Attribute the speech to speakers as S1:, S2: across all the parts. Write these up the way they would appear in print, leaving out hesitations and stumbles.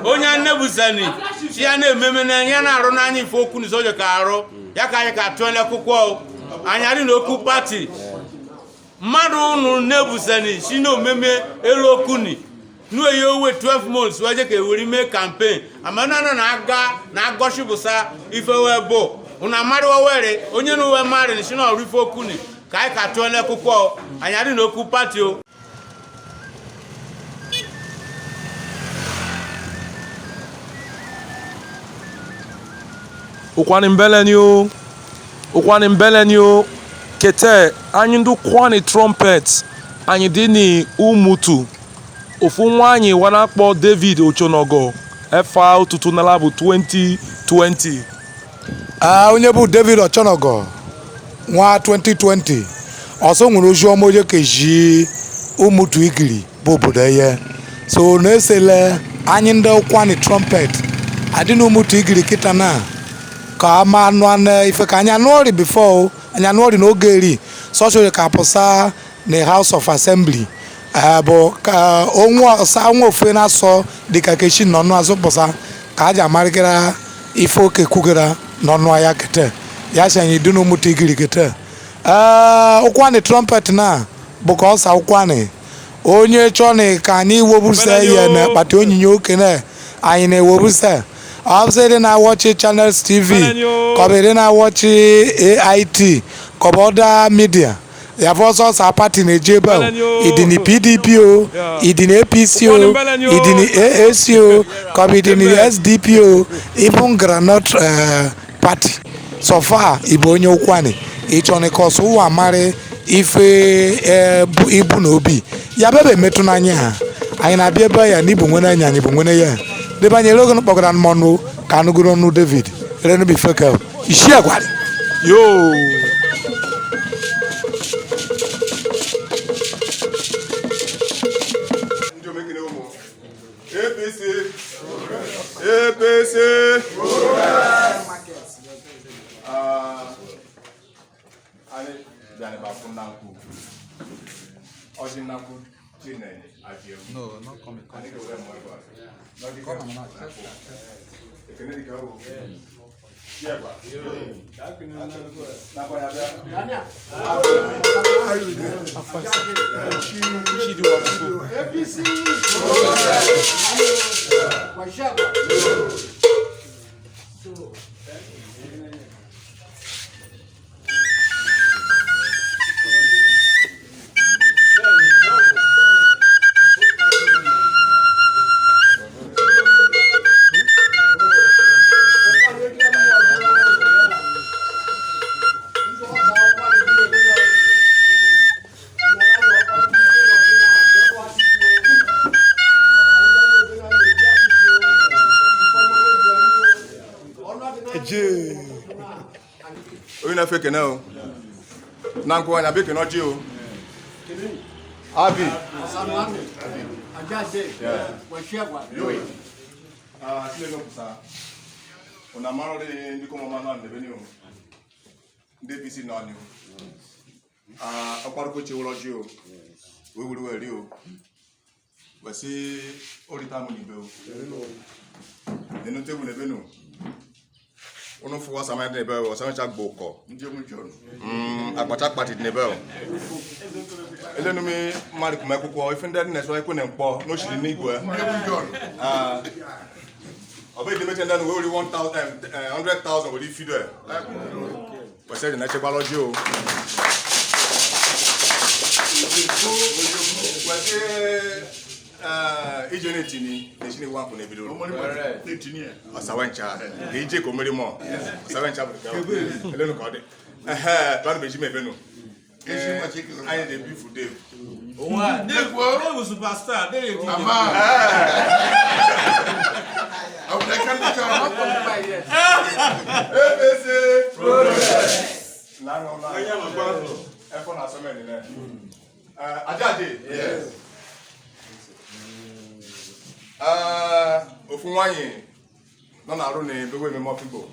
S1: Onya nebusani. Chia na ememe na ya na arụ na anyị ife okwu ni sojo ka arụ. Ya ka anyị ka atụele akwụkwọ. Anyị adị n'okwu party. Mmadụ unu nebusani si na omeme elu okwu ni. Nu eyi owe 12 months waje ka eweri mee campaign. Amana na aga na agoshibusa ife webo. Una mari wawere onye no we mari ni si na ori ife okwu ni. Ka anyị ka atụele akwụkwọ. Anyị adị n'okwu party o.
S2: Ukwani mbeleni o kete anyị ndu kwani trumpet anyị dị ni umutu ofu nwanyi wana kpọ David Ochonogor efa ụtụtụ n'ala bụ 2020
S3: onye bụ David Ochonogor nwa 2020 ọsọ nwere ozi ọma oje keji umutu igiri bụ obodo eye so na-esele anyị ndị kwani trumpet adị na umutu igiri kịta na ka ama anụ ife ka anyị anụ ọrị before anyị anụ ọrị n'oge eri sọsọ ka apụsa na House of Assembly bụ ka onwe ofe na-asọ dịka kechi n'ọnụ azụ pụsa ka aja amarịgara ife oke kwugara n'ọnụ ya kete ya si anyị dị n'ụmụta igiri kete ụkwanị trumpet na bụ ka ọsa ụkwanị onye chọọ ka anyị webusa ihe na akpati onyinye oke na anyị na-ewebusa Obviously na watch Channels TV, kọbịrị na watch AIT, kọbọda media. Ya also sa party na ejebe idini PDP o, idini APC o, idini AAC o, kọbịdini SDP o, even Granite party. So far ibo onye ụkwani, ịchọni kọsụ ụwa mara ife ibu na obi. Ya bebe metụ n'anya ha. Anyị na-abịa ebe ya n'ibu nwene anya anyị bụ nwene ya. Debanye logo no kpọgara mmanụ ka anụgoro ọnụ David renu bi feke isi agwari
S2: yo
S4: APC ale dane ba fun nanku oji nanku tinene ajie no not come ani go we mo ba no di come na ekene di go yeah ba na ba ya dania she do APC na fake now na nko anya beke no ji o abi ajaje wa shegwa sile no kusa ona maro de ndiko mama na ndebe ni o ndebisi na ni o akwaru ko che wo loji o we wuri we ri o we si orita mo ni be o nínú table nebe no ono fo wasa ma nebe o sa cha gboko nje mu jonu agbata party nebe o elenu mi mari kuma kokko ifended ness wa iko ne npo no shiri ni igwe obe de metenda no we 100,000 we feed there we say na che baloji o ije netini nechini wangu ne video netini asawancha ije ko meri mo asawancha bu elenu ko de plan be jime benu I dey be for Dave owa Dave was superstar dey dey ama I can be tell APC progress na no na anya mo gba e for na so many na ajaje yes ofunwanyi no na ru ni bewe me mo people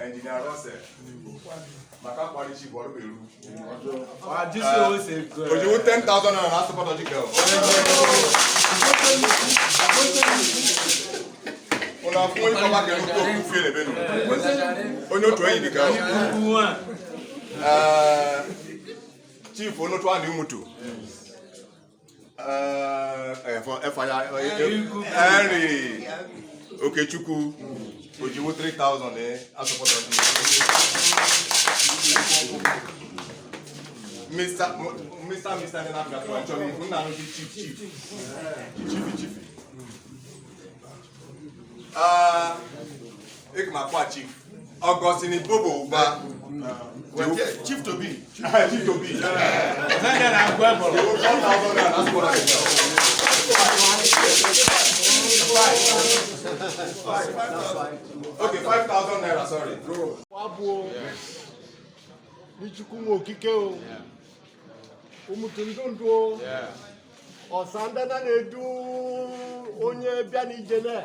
S4: engineer Rose maka kwali chi boru beru ah this always say good ojo 10,000 na support oji girl fún ìfọwọ́ kẹ́nu kó kú fílẹ̀ bẹ́ẹ̀ nù onye otu ẹ̀yìn nìkan chief onotu a na-emutu efaya Henry Okechukwu ojiwo 3,000 asọpụta Mr. na-abịa chọrọ ihu nna n'oge chief ekmakwa chief Augustine Bobo Uba Chief to be. Chief to be. Okay, 5,000 naira, sorry.
S5: Wabo. Nichukumo kikeo. Umutundundo. Osanda na nedu onye biani jene.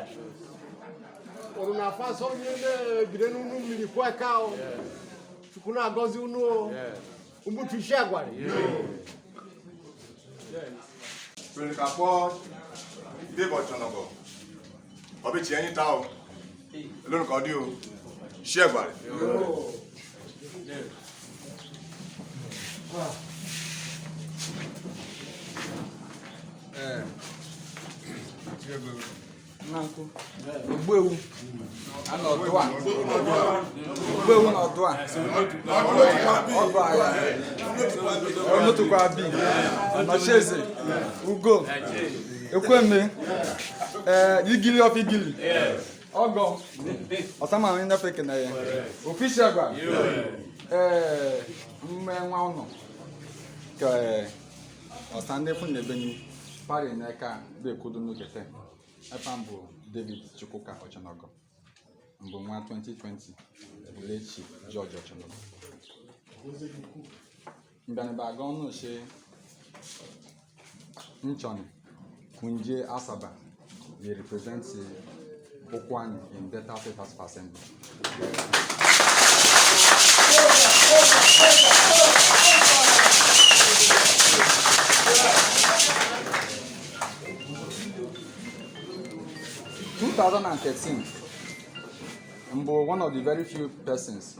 S5: Oruna faso onye ne girenu mmiri kweka o. Chukuna agozi unu umutu shagwari.
S4: Pẹ̀lú kapọ̀ Dave Ochonogor. Ọbẹ̀ tí ẹyin ta o. Lónìí kan dí o. Ṣé ẹ̀gbà rẹ̀?
S6: Nanku. Ogbewu. Ana ọdụ a. Ogbewu na ọdụ a. Ọdụ a ya. Onotukwa bi. Nọcheze. Ugo. Ekweme. Igili of igili. Ọgọ. Ọsama anyị na-efe kene ya. Official gwa. Mme nwa ụnọ. Ka ọsande fun n'ebe ni. Pari n'aka be kodo n'okete. Epambo David Chukwuka Ochonogor. Mbo nwa 2020 late Chief George Ochonogor. Mbani ba gonu she Nchoni Kunje Asaba they represent Okwani in Delta State House of Assembly. In 2013, Mbo one of the very few persons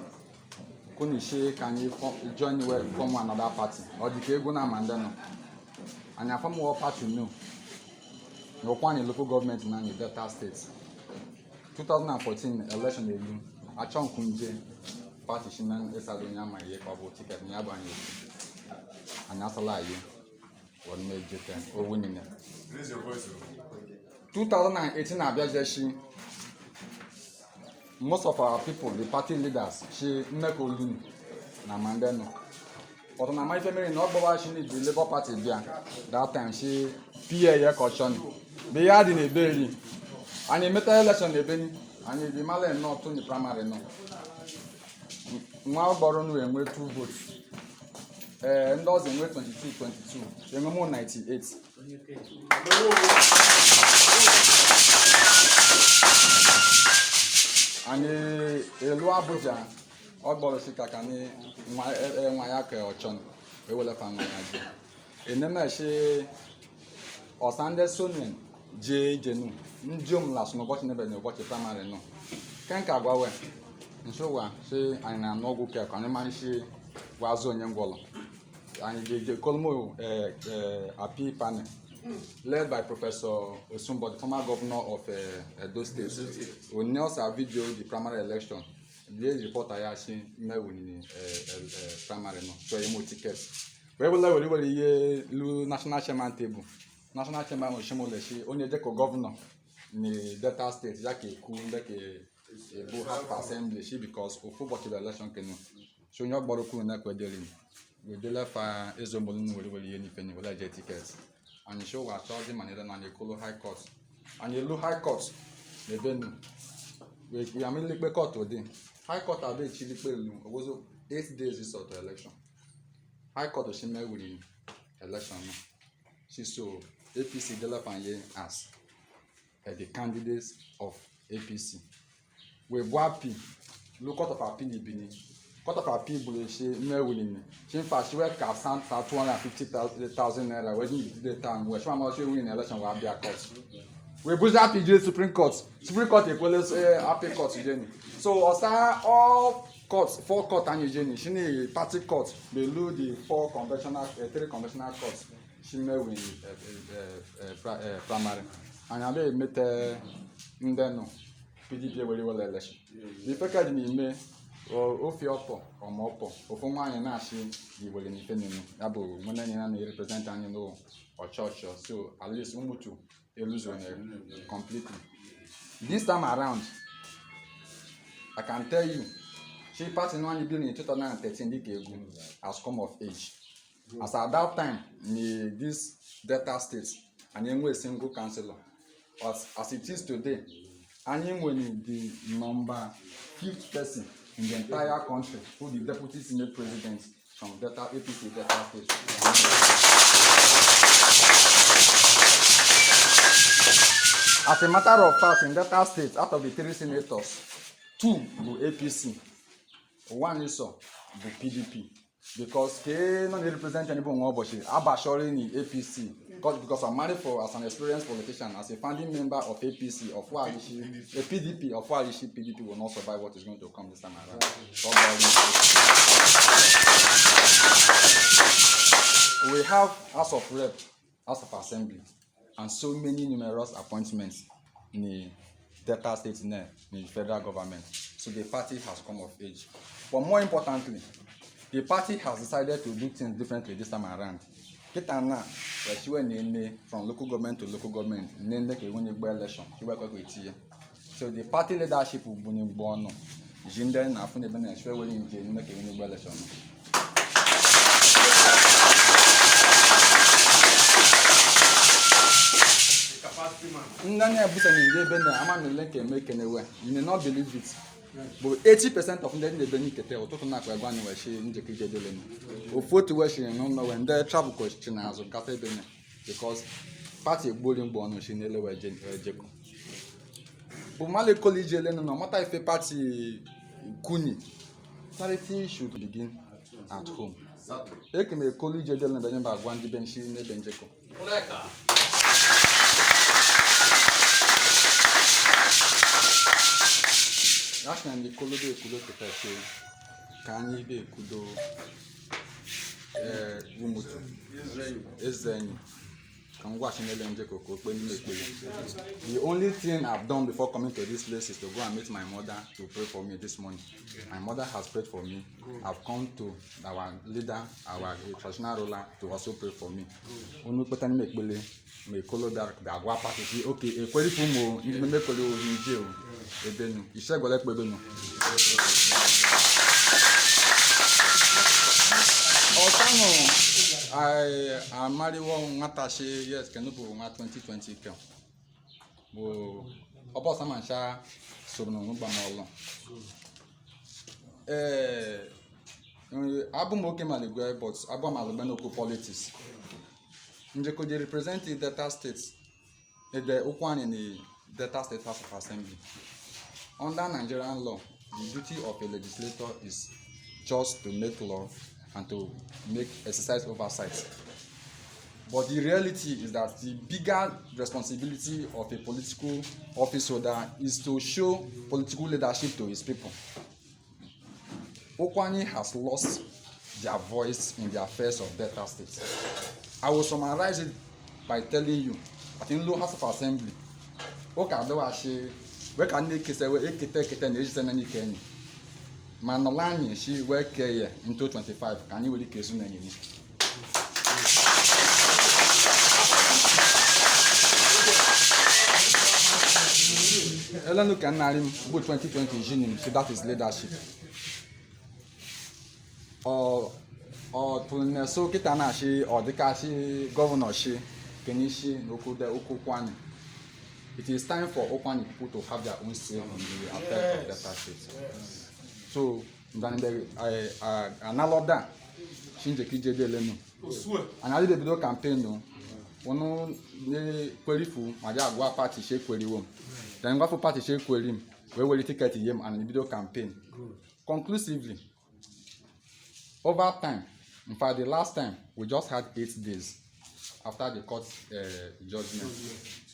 S6: Kunishe can you join from another party or the Keguna Mandano. And I form one party no. No one local government in the Delta State. 2014 election elu Achon Kunje party Shinan Esalonia my Yekabo ticket Nyabani. And Asala you one major ten or winning it.
S4: Raise your voice.
S6: 2018 Abiajeshi, most of our people, the party leaders, she Nneko Luni, na Mandeno. But on my family, not Baba, she need the Labour Party there. That time she PA caution. They had in a belly. And he met an election in Benny, and he demanded not to the primary no. Now Baron will wait 2 votes. And those in wait 22. Remember 98. And a low Abuja, all Bolosika, Wayaka or Chon, we will have found a name she or Sunday Sonian, J. Jenu, Njum last no watching never watch a primary no. Can't go away. And so one, she and I'm no good care, and man she was on young Golo. And the Colmo AP panel. Led by Professor Osumbo, the former governor of Edo State. We now see video the primary election. The report I actually met with primary no. So you more tickets. We will level national chairman table. National chairman will show leshi. Only the governor in the Delta State. Jackie Kunde ke House Assembly because of football election kenu. So you borrow kuna kwa deli. We dela fa ezombolunu we any penny we get tickets. And show was charging money than on the Kolo High Court. And the low High Court, the venue. We are mainly court today. High Court are very chilly. It was 8 days this sort of election. High Court she made with election. She saw APC Delapanye as the candidates of APC. We WAPI, look out of our Pinibini. Court of Appeal, she made with she in fact she worked at 250,000 naira when you did the time where she win election will be a cost. we push that PJ Supreme Court equals appeal court jeni. So osa all courts, 4 court and jeni. Shini party court below the 3 conventional courts. Shime win primary. And abe mete ndeno PDP wele election. The fact me me ofi opo omopo ofuma anya na ashi di wele ni fenenu. Abo mona ni na represent anya no or church. So at least umutu illusion completely. This time around, I can tell you, she party no one built in 2013 has come of age. As at that time, in this Delta state, and then a single councillor. As it is today, and then when the number 5th person in the entire country who the deputy senate president from Delta APC Delta state. As a matter of fact, in Delta state, out of the 3 senators, 2 were APC, 1 is the PDP. Because they don't represent anybody more, but she abashori ni APC. Because I'm married as an experienced politician, as a founding member of APC, of Walishi, the PDP of Walishi PDP will not survive what is going to come this time around. We have House of Rep, House of Assembly, and so many numerous appointments in the Delta State in the federal government. So the party has come of age. But more importantly, the party has decided to do things differently this time around. Kitana, she went from local government to local government, then they win the election. So the party leadership will be born. Jinder and Afun even ensure winning the election. You may not believe it, but 80% of them benefit or total not going to she in the kitchen. Or 40 washing no when their travel question as a cafe because party bullying bonus in the lower Jacob. But Mali College, no matter if a party Kuni, charity should begin at home. They can make college and then by one bench in the Benjaco. That's when the Kolobe Kudo Pepe can be Kudo Umutu Israel can watch in the Benjaco. The only thing I've done before coming to this place is to go and meet my mother to pray for me this morning. My mother has prayed for me. I've come to our leader, our traditional ruler, to also pray for me. Me kolo dark da agwa party okay e kweri fumo ni me kolo ni je o ebenu ise gole pe ebenu Otano I marry one ngatashi yes Canopy nga 2020 kan bo obo sama sha so no ngba ma olo abu mo ke ma le gwe but abu ma lo no politics. Njeko they represent the Delta States, the Okwan in the Delta State House of Assembly. Under Nigerian law, the duty of a legislator is just to make law and to make exercise oversight. But the reality is that the bigger responsibility of a political office holder is to show political leadership to his people. Okwani has lost their voice in the affairs of Delta State. I will summarize it by telling you that in low House of Assembly, we can make it a Manolani, she work here in 2025. Can you really case in any? Ellen look at Narim, 2020 Jinim, so that is leadership. Or to so kitana she or the kashi governor she kenishi nokude okukwani. It is time for Okwani people to have their own say on the affairs of Delta State. So another that shinje kije de lenu. And I did the video campaign no. Ono ne kwerifu maja agwa party she kweriwo. Then go for party she kwerim. We will ticket him and the video campaign. Conclusively, over time, in fact, the last time we just had 8 days after the court judgment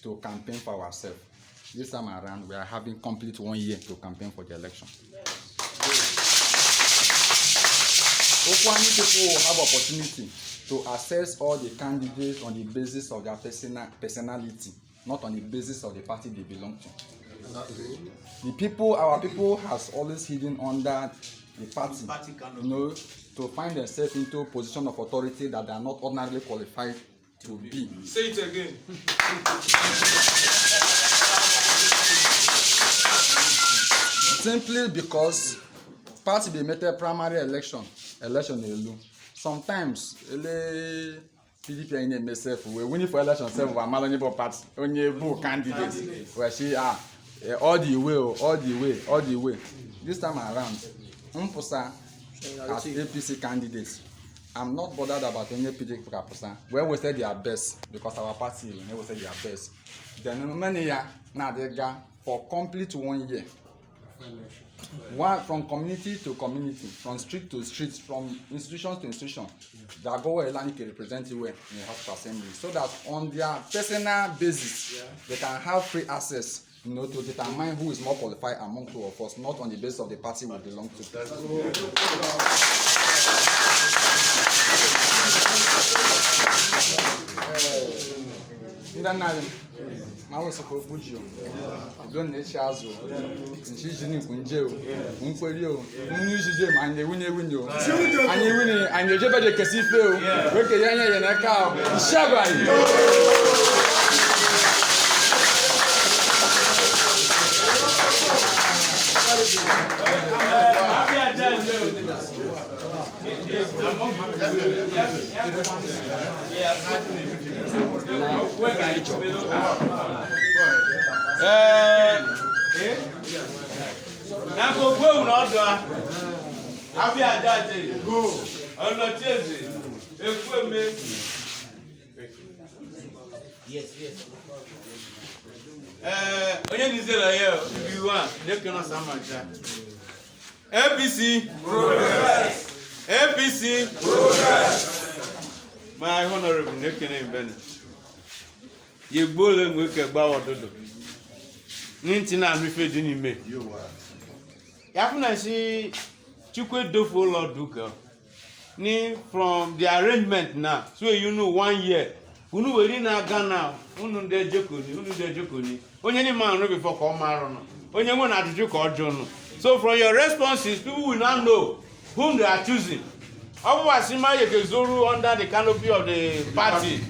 S6: to campaign for ourselves. This time around, we are having complete 1 year to campaign for the election. Okwani people will have opportunity to assess all the candidates on the basis of their personality, not on the basis of the party they belong to. The people, our people, has always hidden under the party, you know, to find themselves into a position of authority that they are not ordinarily qualified to be.
S2: Say it again.
S6: Simply because party be made a primary election alone. Sometimes PDP in MSF we winning for election self we are managing for party only book candidates where she all the way. This time around, Mpusa as APC candidates, I'm not bothered about any PDP person. Where we say their best because our party we say their best. Then many years now they got for complete 1 year. One from community to community, from street to street, from institution to institution. They go where Elani can represent you in the House of Assembly, so that on their personal basis they can have free access, you know, to determine who is more qualified among two of us, not on the basis of the party we belong to. Mawo soko buji o don ne chazo nchi jini kunje o nkweri o nnu jije ma anye wini o anye wini anye je bede kesi fe o we ke yanya ye na ka o shabai
S1: na ko gbo na odo abi ajaje go ono cheze eku eme yes onye nizela ye biwa leke no samaja APC progress APC progress my honorable nekene mbene ye gbole nweke gba ododo ninti na mife di n'ime ya funa si chukwe dofo lord duka ni from the arrangement now so you know 1 year unu weri na Ghana unu de jokoni onye ni man no before ko maro no onye nwe na ajuju ko ojo no so from your responses people will now know whom they are choosing Asima Yekezoru under the canopy of the party.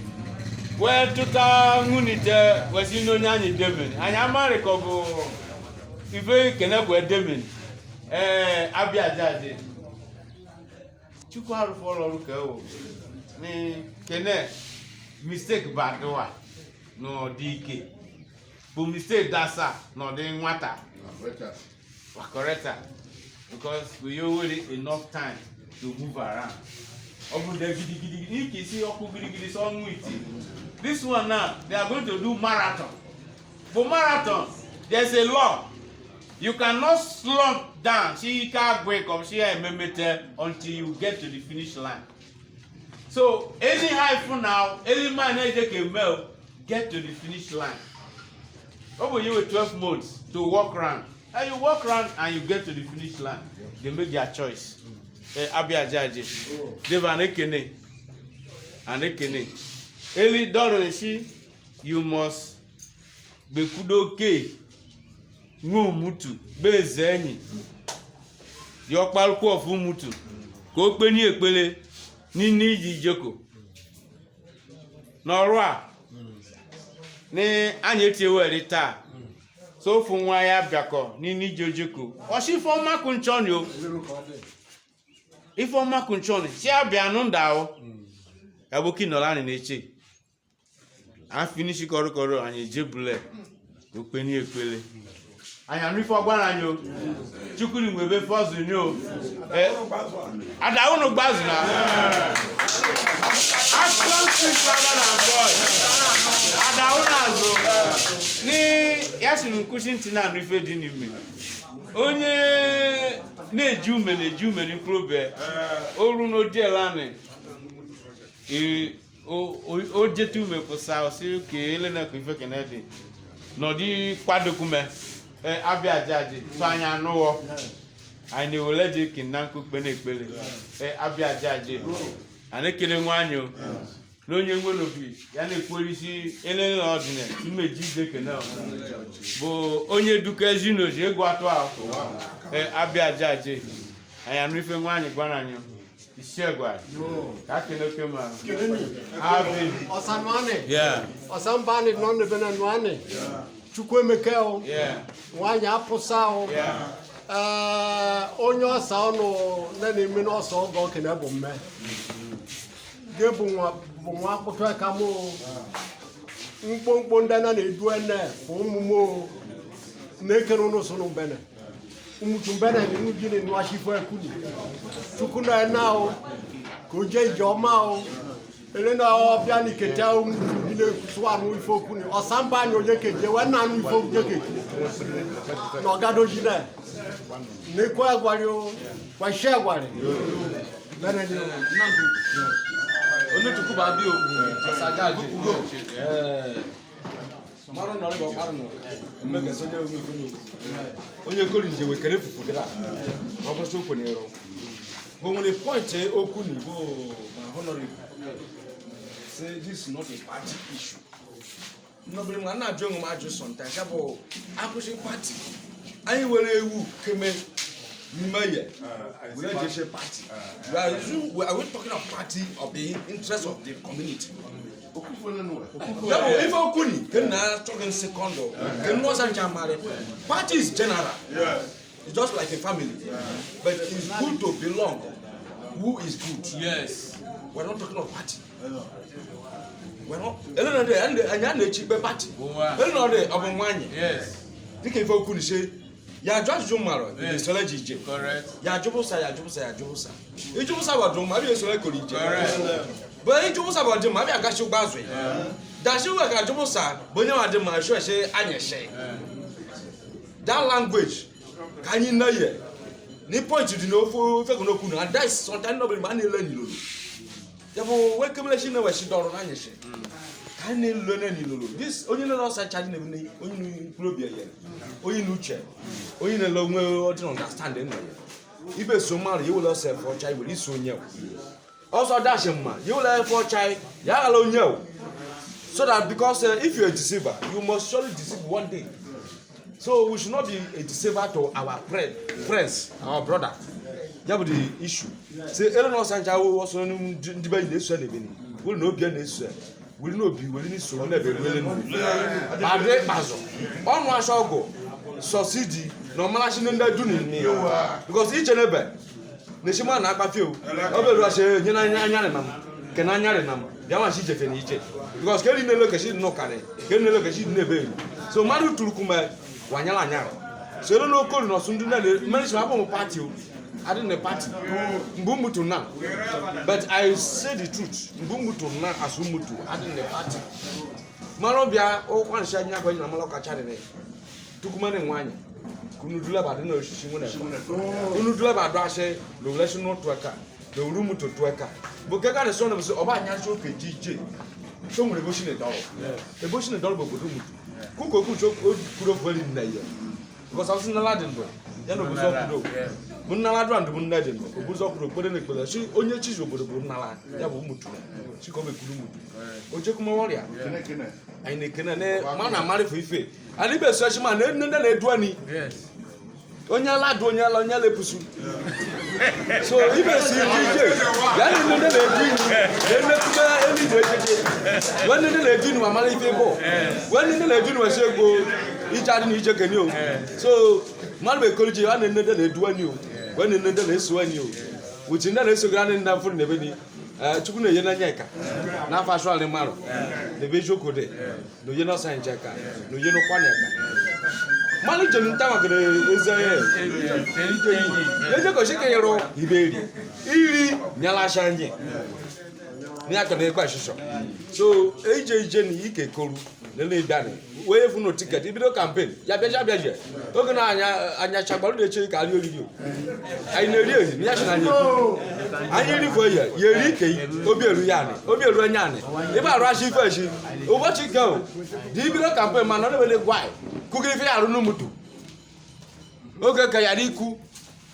S1: Well, tuta ngunite wasino nyani demen. Anyama rekogo ife kenekwe demen. Abia jade. Chukwa rufolo ruke o. Ni kene mistake badwa no dike. Bu mistake dasa no de nwata. Correct. Because we already enough time to move around. This one now, they are going to do marathon. For marathon, there's a law. You cannot slump down. She can't break up. She until you get to the finish line. So any high for now, any man can get to the finish line. Over you with 12 months to walk around. And you walk around and you get to the finish line. They make their choice. Abia jaji deva nekene anekene eli doro shi you must be kudoke nwu mutu beze enyi yo palku of mutu ko pe ni epele ni iji joko n'ọrụ a ni anya tie were taa so fu nwa ya biako ni jojoko o shi fo makunchoni o Ifeoma kunchoni si abia nu ndao aboki no lani neche an finish korokoro anye jebule openi epele anya nu ifo gbara anyo chukuri nwebe fozu ni o ada unu gbazu na Atlantic brother and boy ada unu azo ni yasinu kushin tina nu ife di ni mi onye na-eju mene probe oru no die lani o jetu me posa o si ke ele na ko ife kenedi no di kwadokume abia jaji so anya no wo ani ole di kinan ku pe na ipele abia jaji ani kele nwanyo no nye ngwe no bi ya na polisi ele na odine imeji de kenal bo onye duka jino je gwa to afọ abia jaji anya no ife nwanyi gwana anyo Ishegwa. Canopy man.
S5: Osanwane.
S1: Yeah.
S5: Osambani non benanwane. Chukwemekeo.
S1: Yeah.
S5: Wanya aposao.
S1: Yeah.
S5: Onyo saono na nimi no so go kena bomme. Gebu nwa kpotwa kamo. Mkpomkpo ndana na edu ene umumo. Nekero no so no bene. Umutumbena ni mjini ni washifu ya kuni. Tukuna enao, kuje jomao, elena obiani ketao mjini kusua nuifo kuni. Osamba ni oje keje, wana nuifo kuje keje. Nogado jine. Nekwa agwario, kwa she agwario. Bene ni nangu.
S6: Onu tukuba bio, sagaji. Maro no le maro no. Mmeke soje omi kunu. Onye kori nje we kere fufu dira. Obo so ko ni ro. But when the point okuni go my honorable say this is not a party issue. Nobody man na dwon ma adwo sometimes abo akushin party. Ayi were ewu keme Maye, we are just a party. Are we talking of party of the interest of the community? If I couldn't, then I talking second. Then was a jamare. Party is general. It's just like a family. But it's good to belong. Who is good?
S1: Yes.
S6: We're not talking of party. We're not. And I cheap party.
S1: Yes.
S6: Think if I couldn't say. Ya just jumaro the solar jije.
S1: Correct.
S6: Ya jubusa. Ijubusa wa drum abi solar ko jije. Correct. But ijubusa wa drum abi aga shu gbazo. Da shi wa ga jubusa bonya wa drum ma shu she anyeshe. That language can you know ye? Ni point you know for fe kono kunu and that is sometimes nobody man learn you. Ya bo we kemle shi na wa shi doro anyeshe. Can you learn you? This only no such charge na ni only globia ye. Only no chair. Only no long way understand anyway. If a Somali, you will also have for child with this soon. Also, dash him, man. You will have for child, ya alone you. So that because if you're a deceiver, you must surely deceive one day. So we should not be a deceiver to our friends, our brother. That was the issue. Say, Eleanor Sancha will also debate this one. Will not be an issue. Will not be willing to never willing. Padre Bazo. On one shall go. Succeed. No managing in that doing because each and every Nishima Nakafio, Overrush, Yanam, Cananam, Yamashi Jefeniche. Because Kelly no location no carry, Kelly no location never. So Maru Turkuma, Wanyala. So no call no soon to manage my own party. I didn't a party. Mbumutu now. But I say the truth. Mbumutu now as Umutu. I didn't a party. Marobia, oh, one shanya going to Maloka Channel. Tukumane Wanya. Kunudula badina oshishimuna. Kunudula badashe, the relation not to a car. The room to a car. Bukaka the son of Obanya Shoke GJ. Some revolution a dollar. The bush in a dollar for room. Kuko could have well in the year. Because I was in the Latin boy. Then it was all to do. Munaladran the Munadin, who was up to put in a color. She only cheese over the Bunala. Yabutu. She come a Kulumu. Ojekuma warrior. I can man marry for ife. I live a such man, and then a 20. Yes. Onyala donya lonya le pusu. So if I see DJ, then they do when they do my money people. When they do my go, each other each can you. So Malbe College and then they do you. When they swan you, which in that is so grand enough for Nebeni. Chukuna yena nyeka na faswa le maro le bejo kode no yena san jeka no yeno kwaneka mali jenu ntama kede ezaye yeje ko shike yero iberi iri nyala shanje ni akode kwa shisho so eje ni ike koru
S7: nele dani we fu no ticket ibido campaign ya bia oge na anya chagbaru de che ka ri ori o ai na ri ezi ya shina anyị ri fo ye ri ke obi eru anya ni iba aru ashi fo ashi obochi go di ibido campaign ma no le wele gwai kugiri fi aru no mutu oge ka ya ri ku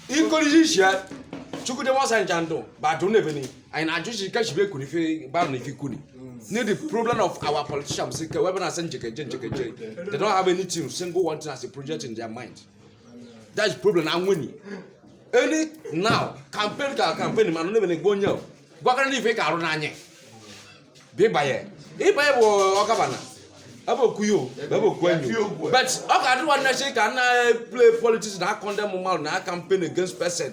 S7: inkori shia chukude wasa njando ba do nebeni anyị na ajushi ka shibe kuni fi ba no fi kuni need the problem of our politicians say we na say njeke they don't have anything single one thing as a project in their mind. That is problem na wini any now campaign man no be go nya gwa kan ni fe ka ro na anye be baye wo okabana abo kuyo abo kwanyu but okadu one na say can play politics na condemn man na campaign against person.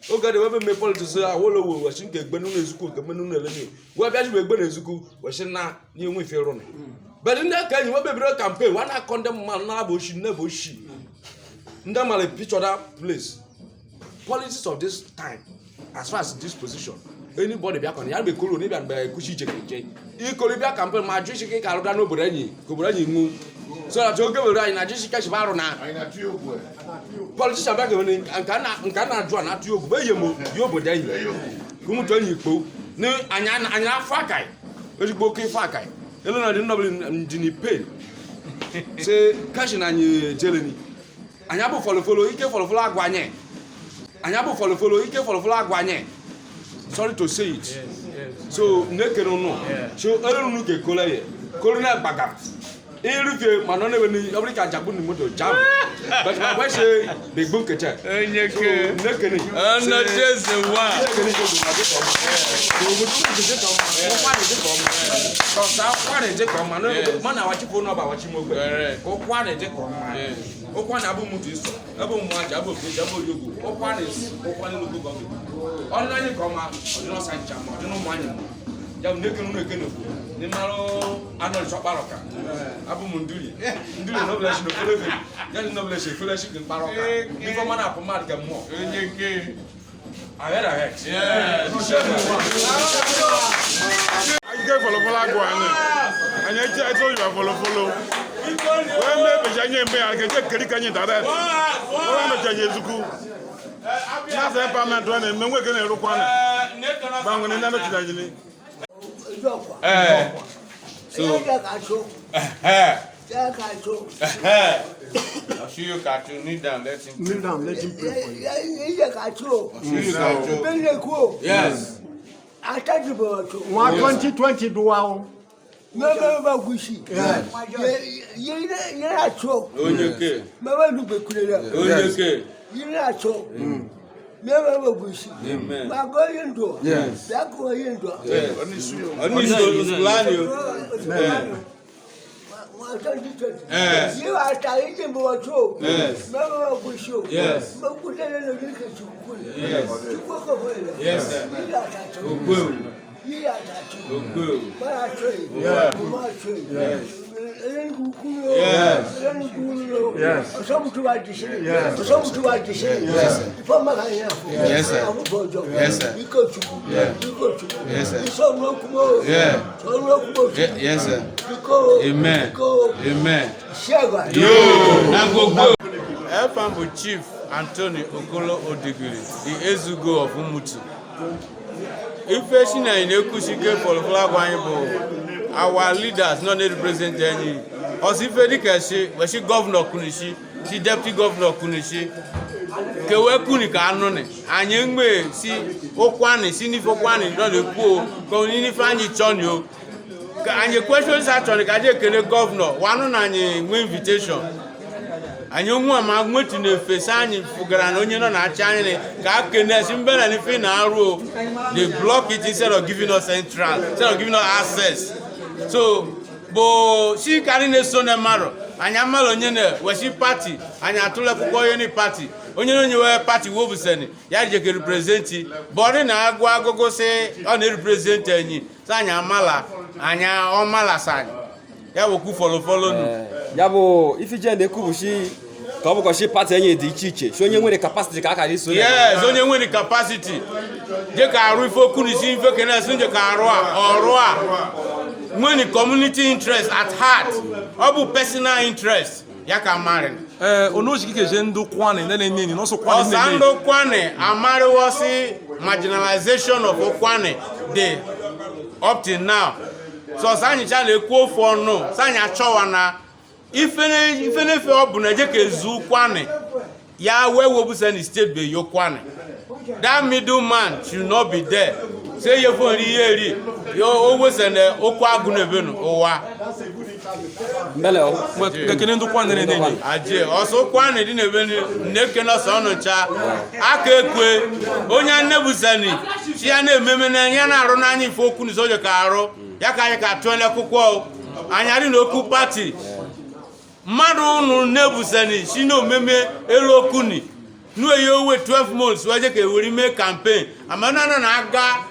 S7: Oga de we me politics awolowo we shin ke gbenu na ezuku ke menu na elemi we bia ji we gbe na ezuku we shin na ni enwe fe ro ne but nda ka nyi we be bro campaign one condemn man na bo shi na bo shi nda male picture that place politics of this time as far as this position anybody bia kon ya be kolo ni bia be kushi jekeje I kolo bia campaign ma ju shi ke ka ro da no bodo anyi ko bodo anyi mu so that you go right na ju shi ka shi ba ro na ai na tu ogu politician bia ke ni nka na aju na tu ogu be yemo yo bodo anyi kumu to anyi po ni anya fa kai ojigbo ke fa kai elo na di no ndi ni pay say cash na anyi jeleni anya bụ follow ike follow agwanye anya bụ follow ike follow agwanye sorry to say it so nekere no so erunu ke kola ye korona gbaga irufe mano ne beni obrika jabu ni moto jam but my boy say big boom kete enyeke nekere na jeze wa mana wachi phone number wachi mogbe ko kwa ne je ko okwa na abu mutu iso abu mu aja abu ke jabo yogo okwa ne logo gogo ona ni ko ma odino sancha ma odino mu anyi ya nekenu nekenu ni maro anol choparoka abu mu nduri no bless no felefe ya no bless felefe ke paroka before mana ko mad ke mo enyeke ayera hex yeah I get follow agwa ani anya je I told you follow we me be janye mbe ake je keri kanye dada we me janye zuku na se parliament one me nwe ke na ru kwana bangu ni na no tidajini so I'll show you cartoon. Kneel down, let him pray for you. Yes.
S5: I tell you about 2020 duao. No, Gushi. You're not so.
S7: Okay.
S5: Never look at
S7: Okay.
S5: You're not so. Never Gushi.
S7: Amen.
S5: I'm going to.
S7: Yes.
S5: That's going to.
S7: Yes. Yes.
S5: You are tired of what you.
S7: Yes.
S5: Never Gushi.
S7: Yes. Yes. Yes. Efambu Chief Anthony Okolo Odigiri, the Ezugo of Umutu. Ife shi na inekushike folofla gwanye bụ our leaders not represent any. Osi ife dike shi we shi governor kunishi, shi deputy governor kunishi. Ke we kuni ka anone. Anye ngbe si okwani si ni fokwani no le ku ko ni fa anyi choni o. Ka anye question sa choni ka je kele governor, wanu na anye nwe invitation. Anyo nwa ma nwetu na efesa anyị fugara na onye nọ na acha anyị ka akene si mbele ni fi na aru they block it instead of giving us entrance, instead of giving us access. So bo si kari na so na maro anya malo onye na we si party anya atule kwukwo onye ni party onye onye we party wo buseni ya je ke represent body na agwa agogo se ọ na represent anyi sa anya mala anya o mala sa ya wo ku follow nu
S8: ya bụ ifije na ekubushi ka ọ bụkwa shi party enye dị iche iche shi onye nwere capacity ka aka iso
S7: yes onye nwere capacity je ka arụ ife okwu n'isi ife kene si nje ka arụ a ọrụ a
S1: when the community interest at heart obu personal interest ya ka marry
S2: onoji ke je ndu kwane nene nini no so kwane nene
S1: osando kwane amari wosi marginalization of okwane dey up till now so sanyi cha le ku for no sanyi achowa na ifene fe obu na je ke zu kwane ya wewo bu send state be yo kwane that middleman should not be there say you for ri yo always and okwa agunebenu owa
S8: mbele o
S2: kekene ndu kwane nene
S1: aje oso kwane di nebenu neke no so no cha aka ekwe onya nebusani chi ya na ememe na ya na aru na anyi fo okwu ni sojo ka aru ya ka anyị ka atụele akwụkwọ anyarị na okwu pati mmadụ unu nebusani si na omeme elu okuni nueye owe 12 months waje ka ewere ime campaign amana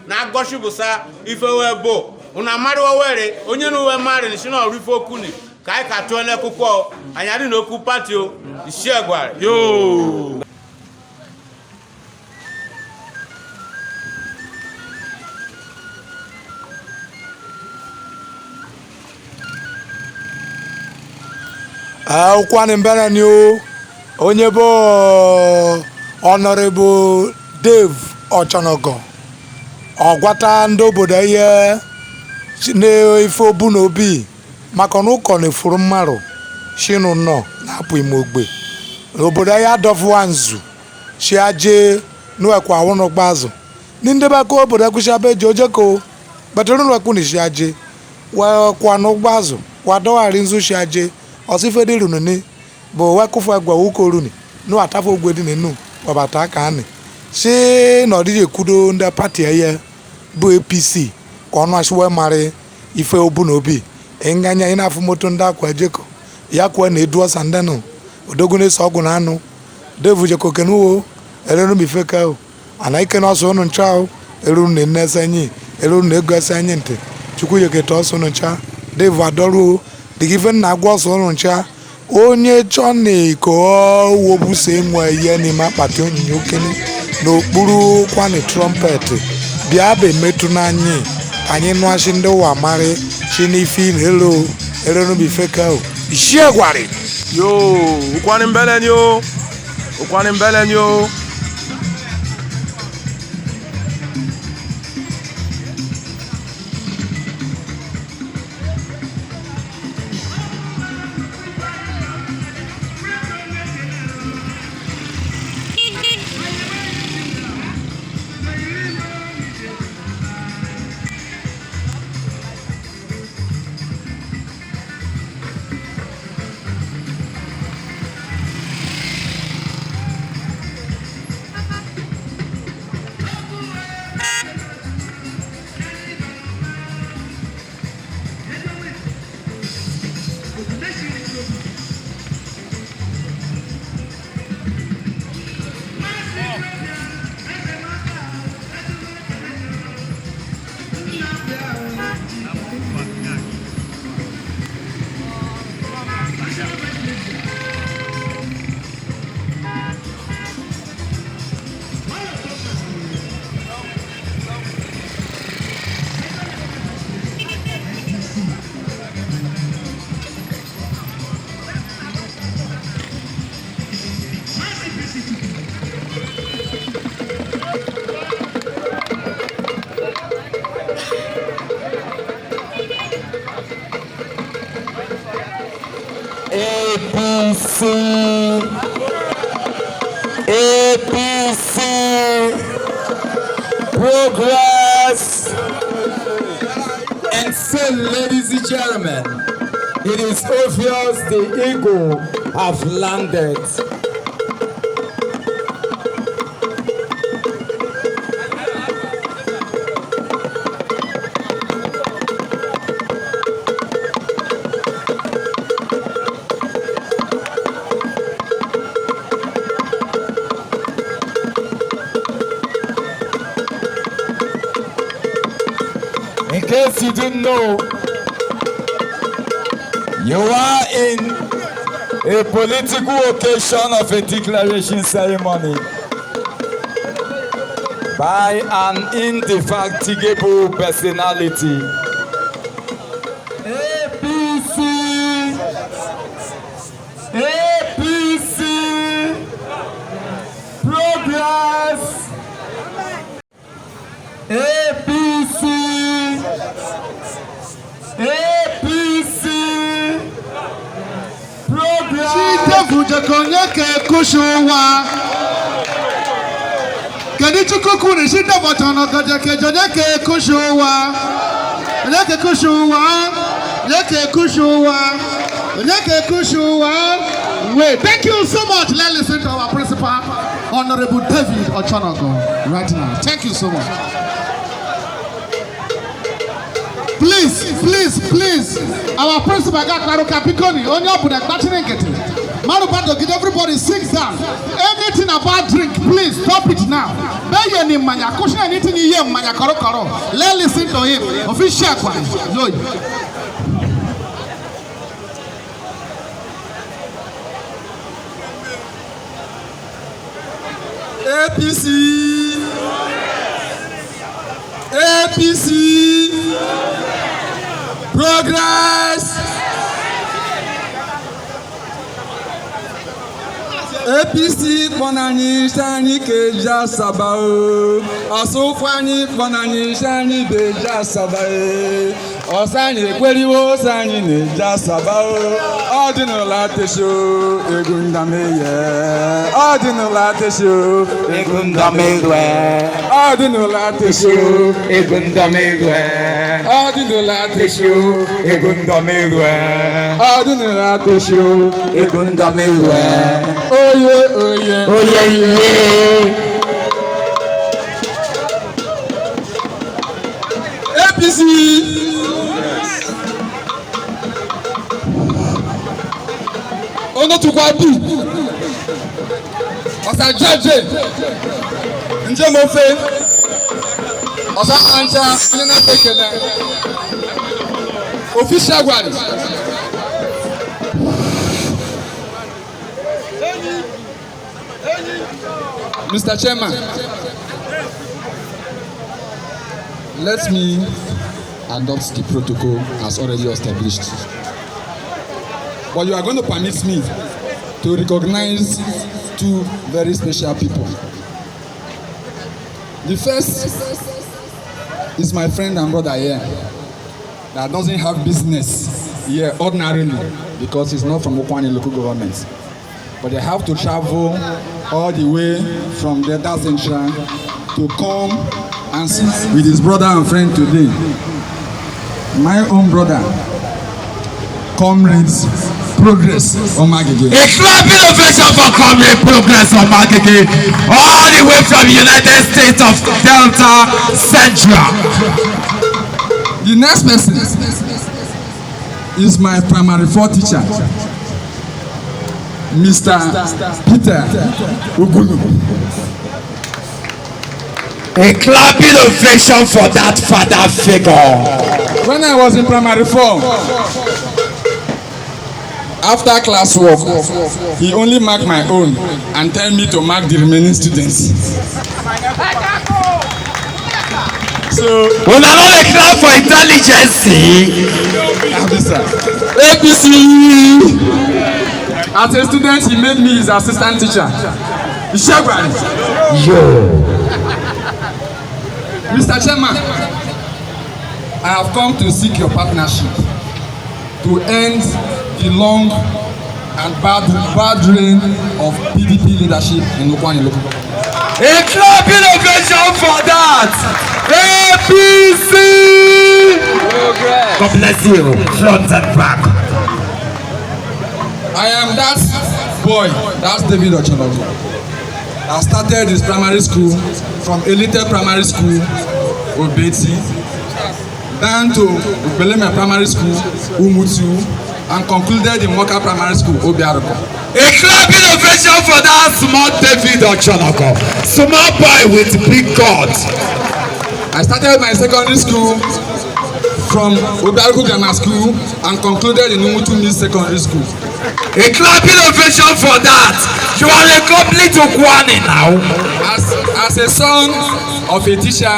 S1: na agọshipụsa ife wee bụ una mmadụ were onye na uwe mmadụ si na ọrụ ife okuni ka anyị ka atụele akwụkwọ anyarị na okwu pati o isi egwara yo
S3: ụkwanị mbere ni onye bụ Honorable Dave Ochonogor ọgwata ndị obodo ihe n'ife obu n'obi maka na ụkọ na-efuru mmadụ shinu nọ na-apụ ime ogbe obodo ya adọfụwa nzu shi aje n'ekwa awụnụ gbazụ ndị bako obodo kwụshabe ji ojeko betụrụ n'ekwu na shi aje wee kwa n'ụgbazụ wadọgharị nzu shi aje ọsịfe dị runu ni bụ wekụfụ egwa uko runi nu atafụ ogwe dị n'enu ọbata aka anị si na ọdịje kwudo ndị pati eye bụ APC ka ọnụ asịwe marị ife obu na obi nganya ị na-afụ moto ndị akwa ejeko ya kwa na edu ọsa ndenụ odogo na-eso ọgwụ na anụ devu jeko kenuwo erenu mifeka o ana ike na ọsọ ụnụ ncha o eruru na nnese enyi eruru na ego ese enyi ntị chukwu yeketa ọsọ ụnụ ncha devu adọruo dịka ife nna agwa ọsọ ụnụ ncha onye chọna ka ọ wobuso enwe ihe n'ime akpati onyinye okene n'okpuru kwani trọmpet bịa bụ emetụ n'anyị anyị nụachi ndị ụwa marị chi n'ife ilelo erenubifeka o isi egwari
S2: yo ụkwanị mbele ni o ụkwanị mbele ni o
S9: APC progress. And so, ladies and gentlemen, it is obvious the eagle have landed. In case you didn't know, you are in a political occasion of a declaration ceremony by an indefatigable personality.
S10: Ojokonye kushuwa. Kedichukuku ni shida botono Ojokonye kushuwa. Onyeke kushuwa. Wait, thank you so much. Let's listen to our principal, Honorable David Ochonogor, right now. Thank you so much. Please. Our principal got Karuka Pikoni. Only up with a battery. Marubato, get everybody sits down. Anything about drink, please stop it now. Bayani manya, cushion anything you hear manya karo. Let's listen to him. Official one.
S9: APC Progress. APC Bonani Shani Keja Sabao. Asofani Bonani Shani Beja Sabae. Osani Kweliwo Sani Neja Sabao. Ordinal Latesho, Egundameye. Ordinal Latesho, Egundameye. Ordinal Latesho, Egundameye. Ordinal Latesho, Egundameye. Ordinal Latesho, Egundameye. Oh yeah. APC. Ono tukwabu. Osa judge. Nje mo fe. Osa anja nina tekena. Official one. Mr. Chairman, let me adopt the protocol as already established. But you are going to permit me to recognize two very special people. The first is my friend and brother here that doesn't have business here ordinarily because he's not from Okwani local government. But they have to travel all the way from the Delta Central to come and sit with his brother and friend today. My own brother, Comrades Progress Omagege.
S11: A clapping ovation for Comrade Progress Omagege, all the way from United States of Delta Central.
S9: The next person is my primary 4 teacher, Mr. Peter Ugulu.
S11: A clapping ovation for that father figure.
S9: When I was in primary 4, after class work, he only marked my own and tell me to mark the remaining students. So,
S11: when I want to clap for intelligence,
S9: APC. As a student, he made me his assistant teacher. Mr. Chairman, I have come to seek your partnership to end the long and bad reign of PDP leadership in Okwani local.
S11: A clapping ovation for that. APC. God bless you, front and back.
S9: I am that boy, that's David Ochonogor. I started his primary school from Elite Primary School, Obeti, down to Ubeleme Primary School, Umutu, and concluded in Moka Primary School, Obiaroko.
S11: A clapping ovation for that small David Ochonogor. Small boy with big God.
S9: I started my secondary school from Obiaroko Grammar School and concluded in Umutu Miss Secondary School.
S11: A clapping ovation for that. You are a complete Okwani now.
S9: As a son of a teacher,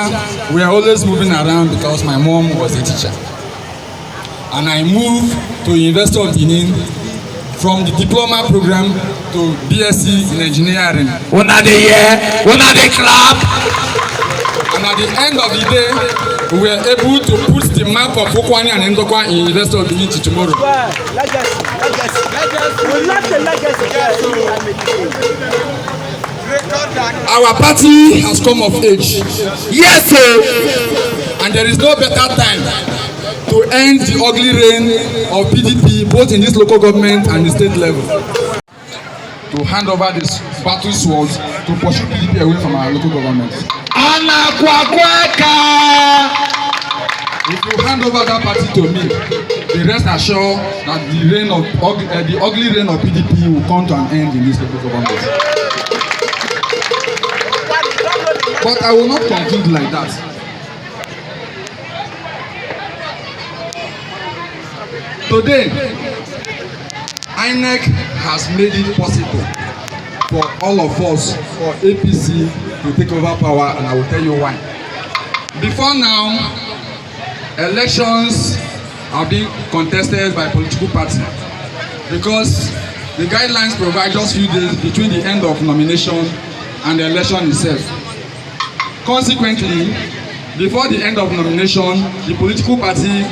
S9: we are always moving around because my mom was a teacher. And I moved to University of Benin from the diploma program to BSc in engineering.
S11: One of the year, one of the clap.
S9: And at the end of the day, we were able to put the map of Okwani and Ndokwa in University of Benin to tomorrow. Our party has come of age. Yes, sir. And there is no better time to end the ugly reign of PDP both in this local government and the state level. To hand over this battle swords to pursue PDP away from our local government. If you hand over that party to me, the rest assure that the ugly reign of PDP will come to an end in this local government. But I will not conclude like that. Today, INEC has made it possible for all of us, for APC, to take over power, and I will tell you why. Before now, elections are being contested by political parties because the guidelines provide just few days between the end of nomination and the election itself. Consequently, before the end of nomination, the political party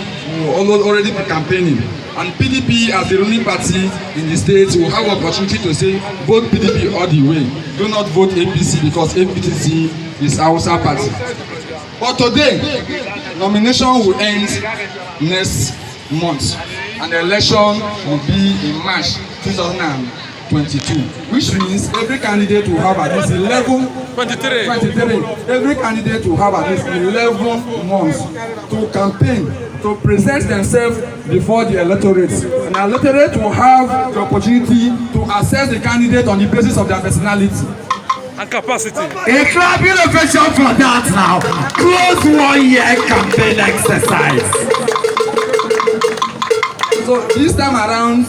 S9: will already be campaigning, and PDP as the ruling party in the state will have opportunity to say vote PDP all the way. Do not vote APC because APC is Hausa party. But today, nomination will end next month, and the election will be in March 2022, which means every candidate will have at least 23. Every candidate will have at least 11 months to campaign, to present themselves before the electorate. And the electorate will have the opportunity to assess the candidate on the basis of their personality
S2: and capacity.
S11: A club innovation for that now. Close 1 year campaign exercise.
S9: So this time around,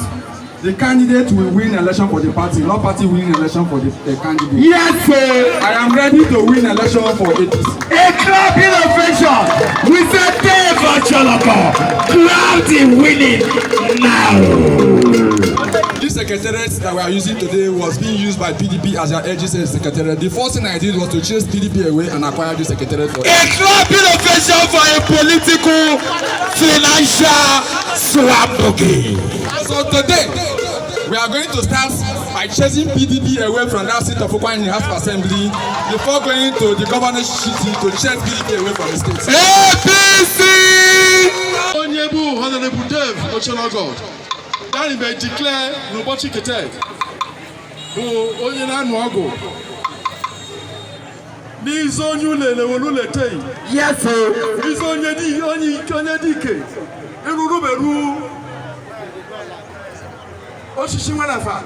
S9: the candidate will win election for the party, not party win election for the candidate.
S11: Yes, sir.
S9: I am ready to win election for APC.
S11: A club innovation with a Dave Ochonogor. Cloudy winning now.
S9: This secretariat that we are using today was being used by PDP as their AGC secretariat. The first thing I did was to chase PDP away and acquire this secretariat for
S11: a club innovation for a political, financial swap.
S9: So today, we are going to start by chasing PDP away from that seat of Okwa in the House of Assembly before going to the governor's city to chase PDP away from the state.
S11: APC!
S5: Onyebu Honorable Dave Ochonogor. That is by declare Nobochi Kete. Who Onyenanuago. Nizo nyule le wolule tei.
S11: Yes, sir.
S5: Nizo nyedi onyedike. Eruru beru. Oshishi manafa.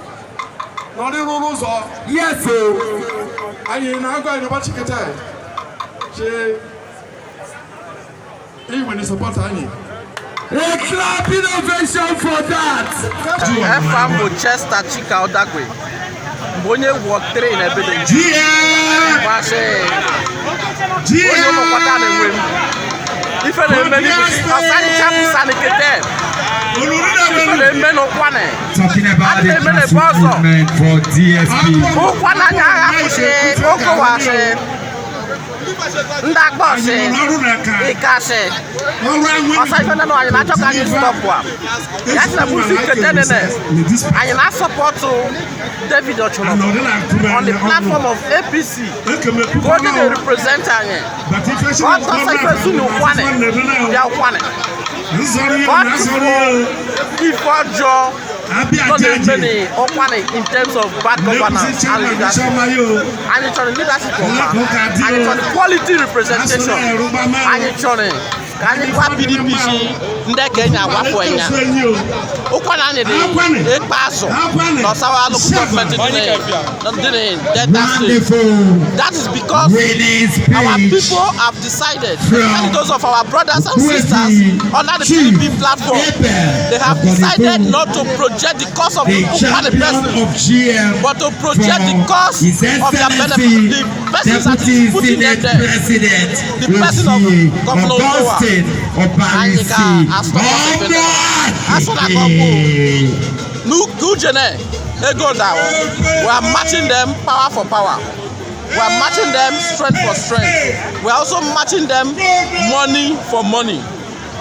S5: Nori ruru zo.
S11: Yes, sir.
S5: Ayi na agwa Nobochi Kete. She. When you support Annie.
S11: A club innovation for that.
S12: FM Chester Chika Odagwe. Bonye walk train everything. If I remember,
S11: talking about the movement for DSP.
S12: Ndakbọsị ịkasị ọsọ ife nọ anyị na-achọ ka anyị stọpụ a ya sị na busi ketenene anyị na-asọpọtụ David Ochonogor on the platform of APC ka o dị represent anyị ọ tọsọ ife su na ụkwanị bịa ụkwanị ọ tụpụ ife ọjọọ not many in terms of bad governance and leadership. And it's on leadership and it's on quality representation. And it's on PDP ndị Kenya wafọ enya. Ukwana ni the ekpaso no sawa local government in Delta State. That is because our people have decided, and those of our brothers and sisters under the PDP platform, they have decided not to project the cause of Ukwana person, but to project the cause of their benefit, the person that is putting them there, the person of Governor Okowa. We are matching them power for power. We are matching them strength for strength. We are also matching them money for money.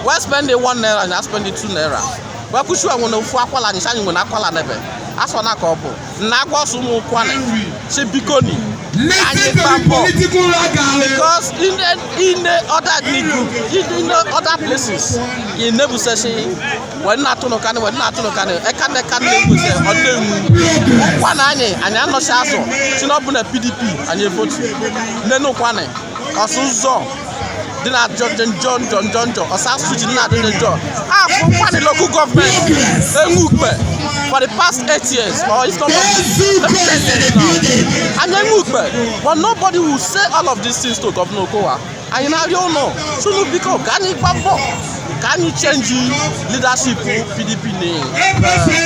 S12: We're spending 1 naira and they're spending 2 naira. wa kushu awon no fu akwala ni sani ngona akwala nebe aso na ka obo na agbosu mu kwane se bikoni anyị gbapọ because in the other in the other places in Nebusesi when na to no kan e kan Nebuse odenu kwana anyị anọchi aso si no bu na PDP anyị vote nenu kwane osuzo dị na John ọsa switch na dị John for the local government enwukpe for the past 8 years or if not and enwukpe but nobody will say all of these things to Governor Okowa and now you know so no because can you change leadership PDP name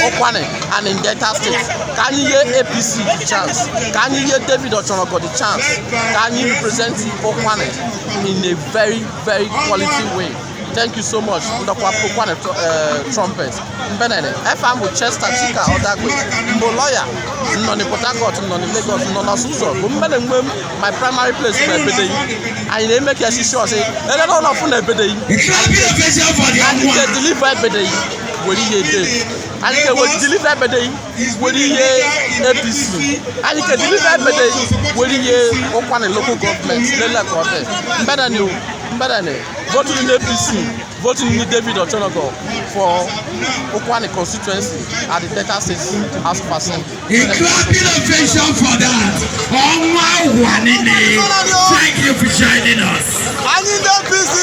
S12: Okwane and in Delta State can you hear APC the chance can you hear David Ochonogor the chance can you represent Okwane in a very quality way. Thank you so much. Ndokwa Okwane trumpet. Mbenene. FM Chester Chika Odagwe. Mbo lawyer. Noni Port Harcourt, noni Lagos, noni Osuzo. Mbene my primary place for Ebede. And they make a sure say, they don't know for Ebede. And you can deliver Ebede. What do you do? And you can deliver Ebede. What do you APC? And you can deliver Ebede. What do you Okwane local government? Mbenene. Voting in APC, voting in David Ochonogor for Okwane constituency at the Delta State House of Assembly.
S11: A clapping ovation for that. Thank you for joining us.
S5: And in APC,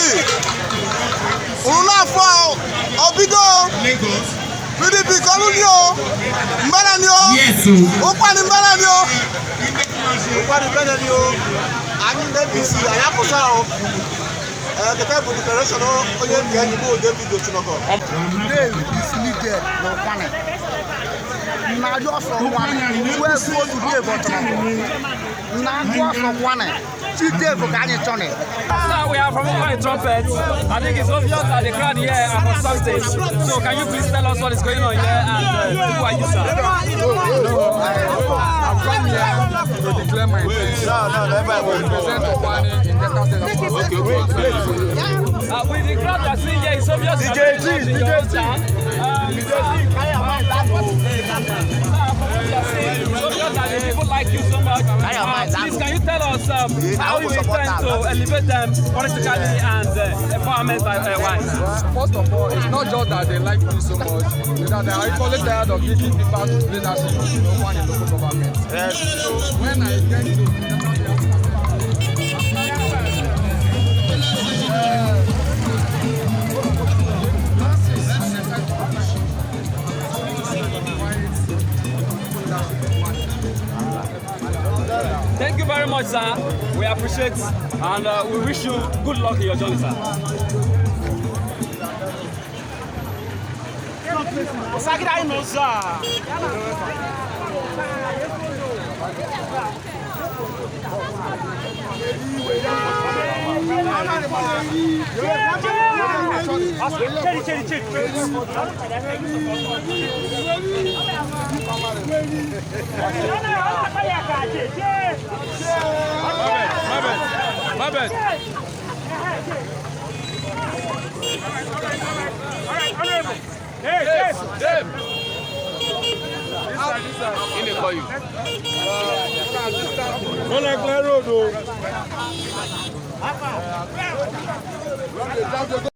S5: Unafo, Obido, PDP Colonio, Mbananio, Okwane Mbananio, Okwane Mbananio, and in APC, I have to the type of declaration of David Ochonogor.
S10: Today is needed no Okwane. Na just Okwane. 12 votes today for Ochonogor. Na just Okwane. Today for Kanye Chone.
S13: Sir, we are from Okwane Trumpet. I think it's obvious that the crowd here are from some stage. So can you please tell us what is going on here and who are you, sir?
S6: I've come here to declare my intention. Represent Okwane in Delta State.
S13: With the crowd that see here, it's obvious that people like you so much. Please, can you tell us how you intend to elevate them politically and empowerment-wise?
S6: First of all, it's not just that they like me so much, it's that they are equally tired of giving people leadership in Okwane local government. So when I get to
S13: thank you very much, sir. We appreciate and we wish you good luck in your journey, sir.
S2: My bad. Hey, Dave. This side. In the call you. Don't like clear road, though.